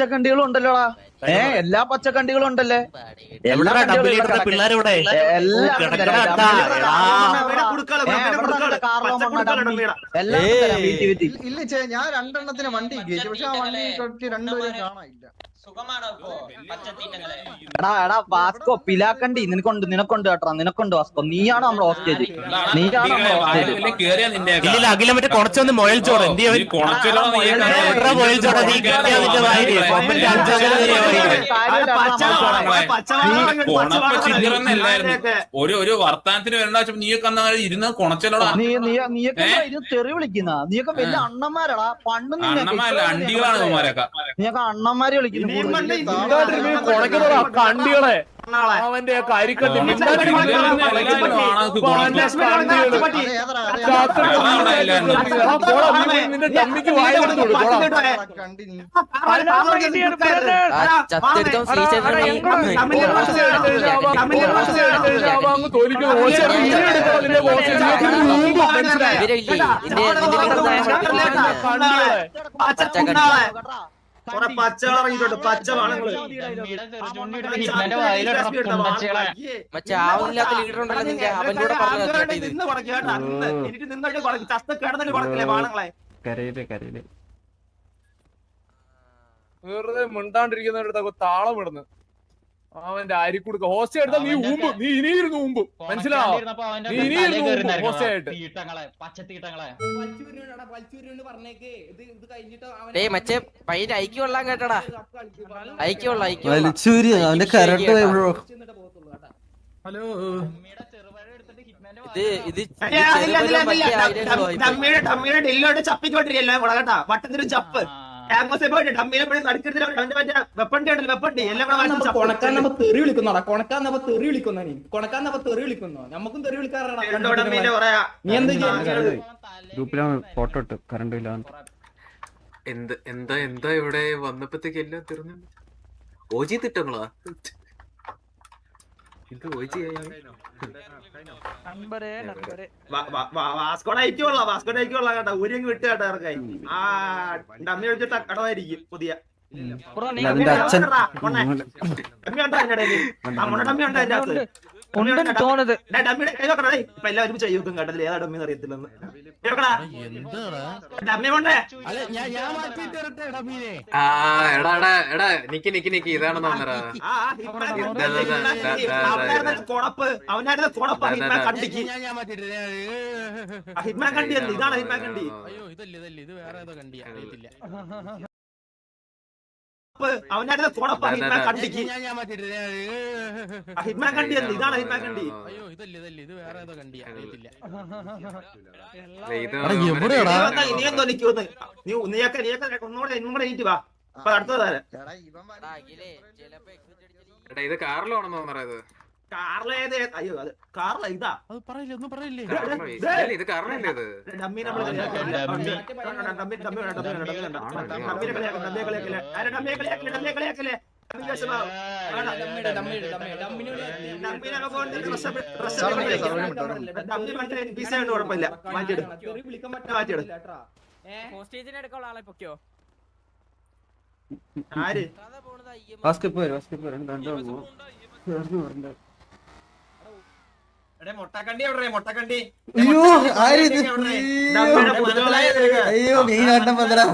പച്ചക്കണ്ടികളും ഉണ്ടല്ലോടാ. എല്ലാ പച്ചക്കണ്ടികളും ഉണ്ടല്ലേ. എല്ലാ ഇല്ല ഞാൻ രണ്ടെണ്ണത്തിന് വണ്ടി കയറ്റി, പക്ഷെ ആ വണ്ടി രണ്ടുപേരും കാണാനില്ല. എടാ വാസ്കോ പിലാക്കണ്ടി നിനക്കൊണ്ട് കേട്ടോ, നിനക്കൊണ്ട് വാസ്കോ. നീയാണ് നമ്മുടെ ഹോസ്റ്റേജ്, നീയാണ് നമ്മുടെ ഹോസ്റ്റേജ്. ഇല്ല അഖില മറ്റേ കുറച്ചൊന്ന് മൊയൽ ചോറ് എന്ത് ഒരു വർത്താനത്തിന് വരണ്ട. നീയൊക്കെ ഇരുന്ന് കൊണച്ചല്ലോടാ. നീയൊക്കെ തെറി വിളിക്കുന്ന, നീയൊക്കെ വലിയ അണ്ണന്മാരടാ. പണ്ട് അണ്ടികളാണ് ഇവന്മാരൊക്കെ. നീയൊക്കെ അണ്ണന്മാരെ വിളിക്കുന്നു. കണ്ടികളെ അവന്റെ കരിക്കട്ടി തമ്മിക്ക് വായ കൊടുത്തോളൂ. മറ്റേ ആവില്ലാത്ത ലീഡർ ഉണ്ടല്ലോ നിന്റെ, അവനോട് കരയില് വെറുതെ മിണ്ടാണ്ടിരിക്കുന്നവരുടെ താളം ഇടുന്നു. അവന്റെ അരിക്കുടുക്ക ഹോസ്റ്റേ എടുത്താ നീ ഊമ്പ്, നീ ഇനിയിരുന്നു ഊമ്പ്, മനസ്സിലാവോ? നീ ഇനിയിരുന്നു ഹോസ്റ്റേ ആയിട്ട്. മറ്റേ പയ്യന്റെ ഐക്യം കൊള്ളാൻ കേട്ടടാ, ഐക്യം അവന്റെ കരണ്ട് ഹലോ ഡെല്ലിലോട്ട് ചപ്പിക്കൊണ്ടിരിക്കല്ലോ കേട്ടാ. വട്ടത്തിനും ചപ്പ് തെറി വിളിക്കുന്നോടാ, കൊണക്കാൻ തെറി വിളിക്കുന്നോ, നീ കൊണക്കാൻ തെറി വിളിക്കുന്നോ, നമുക്കും തെറി വിളിക്കാറാണ്. നീ ഗ്രൂപ്പിലാ ഫോട്ടോ ഇട്ട് കറണ്ട് ഇല്ല. എന്താ ഇവിടെ വന്നപ്പോഴത്തേക്ക് എല്ലാം തീർന്നു. ഓജി തിട്ടങ്ങളാ ഇത് ഓജി വാസ്കോടൈക്കുള്ള കേട്ടോ. ഊരിയങ്ങ് വിട്ട് കേട്ടോ ഇറക്കായി. ആ ഡമ്മി ഒഴിച്ചിട്ട് കടമായിരിക്കും പുതിയ അതിന്റെ അച്ഛൻ ഡമ്മി ഉണ്ടോ അതിന്റെ ഇടയില്? നമ്മുടെ ഡമ്മി ഉണ്ടോ അതിന്റെ അകത്ത്? ഡമ്മിയുടെ കൈ നോക്കണേ. ഇപ്പൊ എല്ലാവരും ചെയ്യും കേട്ടതിൽ ഏതാ ഡമ്മി അറിയത്തില്ലെന്ന്. ഡമ്മി കൊണ്ടേ എടാ നിക്ക് ഇതാണെന്ന് തോന്നറാ. കൊണപ്പ് അവനായിരുന്നു കൊണപ്പ്. ഹിറ്റ്മാൻ കണ്ടിക്ക്, ഹിറ്റ്മാൻ കണ്ടിയല്ലേ? ഇതാണ് ഹിറ്റ്മാൻ കണ്ടി. അവനായിരുന്നു കൊണപ്പ്. ഹിറ്റ്മാൻ കണ്ടിക്ക്, ഹിറ്റ്മാൻ കണ്ടിയല്ലേ? ഇതാണ് ഹിറ്റ്മാൻ കണ്ടി. ഇനിയെന്തോ നിൽക്കുമെന്ന് നീയൊക്കെ ഒന്നുകൂടെ എണീറ്റ് വാ. അപ്പൊ അടുത്തത് ഇത് കാറിലാണെന്ന് തോന്നറത്. കാറിലേത്? അയ്യോ അത് കാറില. ഇതാ ഇത് കാറിലല്ലേ ഇത്? ഡമ്മി നമ്മള് കുഴപ്പമില്ല. മാറ്റിയിടും. ആര് മൊട്ടക്കണ്ടി എവിടെ? മൊട്ടക്കണ്ടി അയ്യോ മീനാട്ടം പതരാ.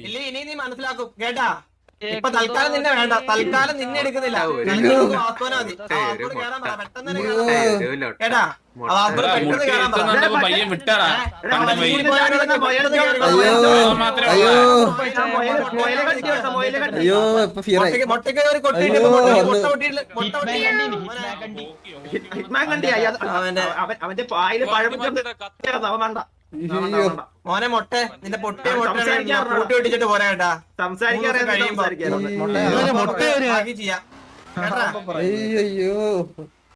ഇല്ല ഇനി നീ മനസ്സിലാക്കും കേട്ടാ. ഇപ്പൊ തൽക്കാലം നിന്നെ വേണ്ട, തൽക്കാലം നിന്നെ എടുക്കുന്നില്ല. കേട്ടാ പയ്യൻ വിട്ടാടാ. അയ്യോ ഇപ്പൊ ഫിയറായി. അവന്റെ പായില് പഴം അവൻ വേണ്ട. മോനെ മൊട്ടെ നിന്റെ പൊട്ടി കൂട്ടി വെട്ടിച്ചിട്ട് പോരാ കേട്ടാ. സംസാരിക്കാറിയാം. അയ്യോ